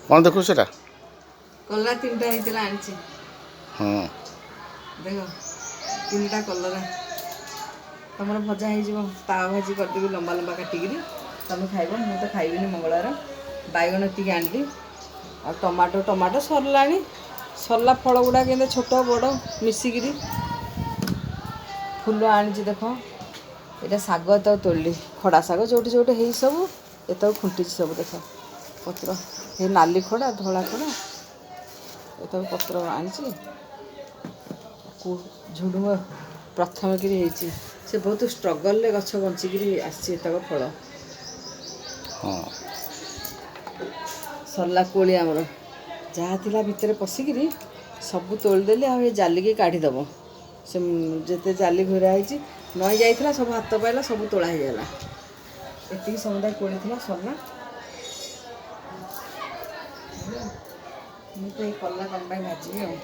କ'ଣ ଦେଖୁ ସେଟା? କଲରା 3ଟା ହେଇଥିଲା ଆଣିଛି। ହଁ ଦେଖ 3ଟା କଲରା ତମର ଭଜା ହେଇଯିବ। ତାୱା ଭାଜି କରିଦେବି ଲମ୍ବା ଲମ୍ବା କାଟିକିରି, ତମେ ଖାଇବ, ମୁଁ ତ ଖାଇବିନି ମଙ୍ଗଳବାର। ବାଇଗଣ ଏତିକି ଆଣିଲି, ଆଉ ଟମାଟୋ ସରିଲାଣି। ସରିଲା ଫଳ ଗୁଡ଼ା କେମିତି ଛୋଟ ବଡ଼ ମିଶିକିରି। ଫୁଲ ଆଣିଛି ଦେଖ, ଏଇଟା ଶାଗ ଏତକ ତୋଳିଲି, ଖଡ଼ା ଶାଗ ଯୋଉଠି ଯୋଉଠି ହେଇ ସବୁ ଏତକ ଖୁଣ୍ଟିଛି ସବୁ। ଦେଖ ପତ୍ର, ଏ ନାଲି ଖଡ଼ା ଧଳା ଖଡ଼ା ଏତକ ପତ୍ର ଆଣିଛି। ଝୁଡ଼ୁଙ୍ଗ ପ୍ରଥମ କିରି ହେଇଛି, ସେ ବହୁତ ଷ୍ଟ୍ରଗଲରେ ଗଛ ବଞ୍ଚିକିରି ଆସିଛି ଏତକ ଫଳ। ହଁ ସରିଲା କୋଳି ଆମର, ଯାହା ଥିଲା ଭିତରେ ପଶିକିରି ସବୁ ତୋଳିଦେଲି। ଆଉ ଏ ଜାଲିକି କାଢ଼ିଦେବ, ସେ ଯେତେ ଜାଲି ଘୋରା ହେଇଛି ନଈ ଯାଇଥିଲା, ସବୁ ହାତ ପାଇଲା, ସବୁ ତୋଳା ହେଇଗଲା। ଏତିକି ସମୁଦାୟ କୋଳି ଥିଲା, ସରିଲା। ମୁଁ ତ ଏଇ କଲରା ତମ ପାଇଁ ଭାଜିବି ଆଉ।